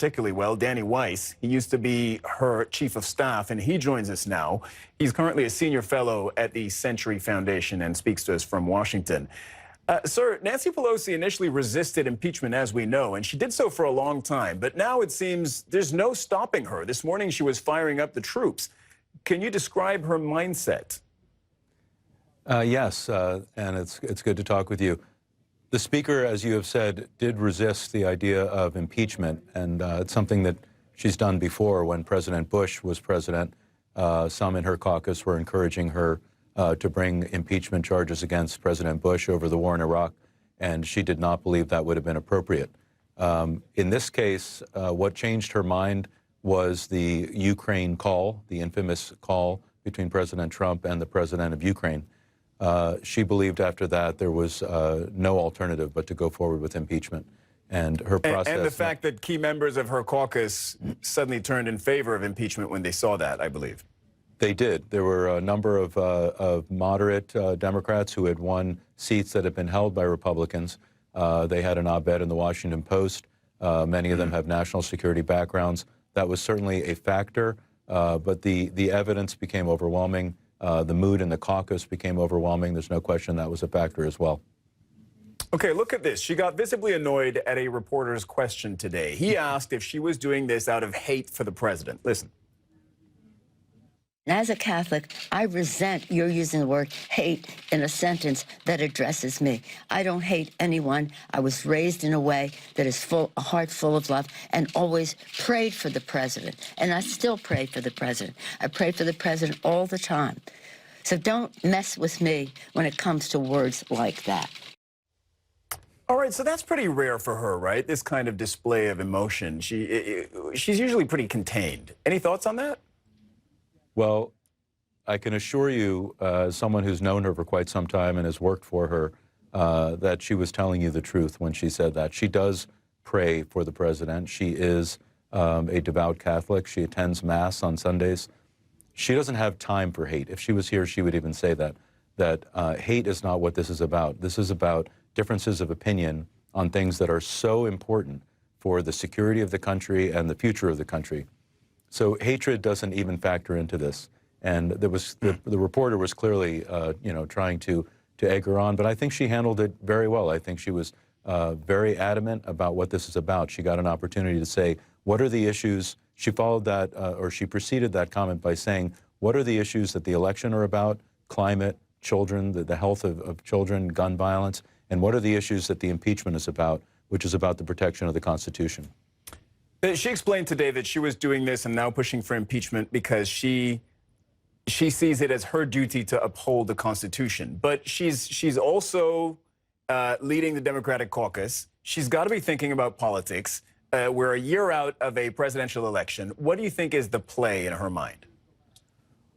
particularly well, Danny Weiss. He used to be her chief of staff, and he joins us now. He's currently a senior fellow at the Century Foundation and speaks to us from Washington. Sir, Nancy Pelosi initially resisted impeachment, as we know, and she did so for a long time. But now it seems there's no stopping her. This morning she was firing up the troops. Can you describe her mindset? Yes, and it's good to talk with you. The Speaker, as you have said, did resist the idea of impeachment, and it's something that she's done before. When President Bush was president, some in her caucus were encouraging her to bring impeachment charges against President Bush over the war in Iraq, and she did not believe that would have been appropriate. In this case, what changed her mind was the Ukraine call, the infamous call between President Trump and the president of Ukraine. She believed after that there was no alternative but to go forward with impeachment. And her process... And the fact that key members of her caucus suddenly turned in favor of impeachment when they saw that, I believe. They did. There were a number of moderate Democrats who had won seats that had been held by Republicans. They had an op-ed in the Washington Post. Many of them have national security backgrounds. That was certainly a factor, but the evidence became overwhelming. The mood in the caucus became overwhelming. There's no question that was a factor as well. Okay, look at this. She got visibly annoyed at a reporter's question today. He asked if she was doing this out of hate for the president. Listen. As a Catholic, I resent your using the word hate in a sentence that addresses me. I don't hate anyone. I was raised in a way that is a heart full of love, and always prayed for the president. And I still pray for the president. I pray for the president all the time. So don't mess with me when it comes to words like that. All right, so that's pretty rare for her, right? This kind of display of emotion. She's usually pretty contained. Any thoughts on that? Well, I can assure you, as someone who's known her for quite some time and has worked for her, that she was telling you the truth when she said that. She does pray for the president. She is a devout Catholic. She attends Mass on Sundays. She doesn't have time for hate. If she was here, she would even say that hate is not what this is about. This is about differences of opinion on things that are so important for the security of the country and the future of the country. So hatred doesn't even factor into this. And there was the reporter was clearly, trying to egg her on, but I think she handled it very well. I think she was very adamant about what this is about. She got an opportunity to say, what are the issues? She followed that, or she preceded that comment by saying, what are the issues that the election are about? Climate, children, the health of children, gun violence, and what are the issues that the impeachment is about, which is about the protection of the Constitution. She explained today that she was doing this and now pushing for impeachment because she sees it as her duty to uphold the Constitution. But she's also leading the Democratic caucus. She's got to be thinking about politics. We're a year out of a presidential election. What do you think is the play in her mind?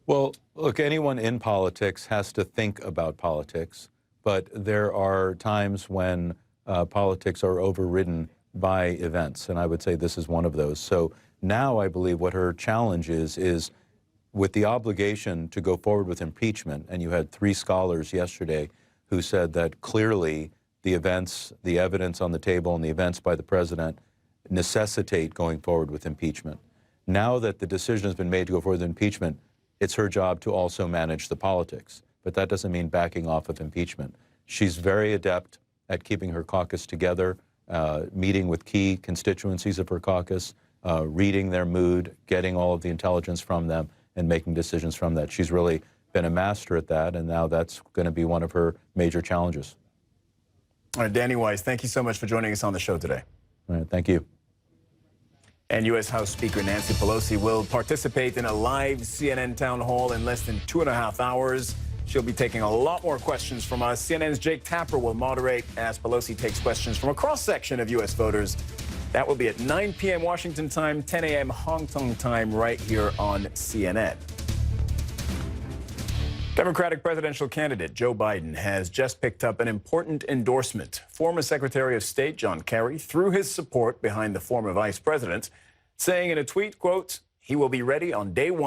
Well, look, anyone in politics has to think about politics, but there are times when politics are overridden by events, and I would say this is one of those. So now I believe what her challenge is with the obligation to go forward with impeachment, and you had 3 scholars yesterday who said that clearly the events, the evidence on the table and the events by the president necessitate going forward with impeachment. Now that the decision has been made to go forward with impeachment, it's her job to also manage the politics, but that doesn't mean backing off of impeachment. She's very adept at keeping her caucus together, meeting with key constituencies of her caucus, reading their mood, getting all of the intelligence from them, and making decisions from that. She's really been a master at that, and now that's going to be one of her major challenges. All right, Danny Weiss, thank you so much for joining us on the show today. All right, thank you. And U.S. House Speaker Nancy Pelosi will participate in a live CNN town hall in less than 2.5 hours. She'll be taking a lot more questions from us. CNN's Jake Tapper will moderate as Pelosi takes questions from a cross-section of U.S. voters. That will be at 9 p.m. Washington time, 10 a.m. Hong Kong time, right here on CNN. Democratic presidential candidate Joe Biden has just picked up an important endorsement. Former Secretary of State John Kerry threw his support behind the former vice president, saying in a tweet, quote, he will be ready on day 1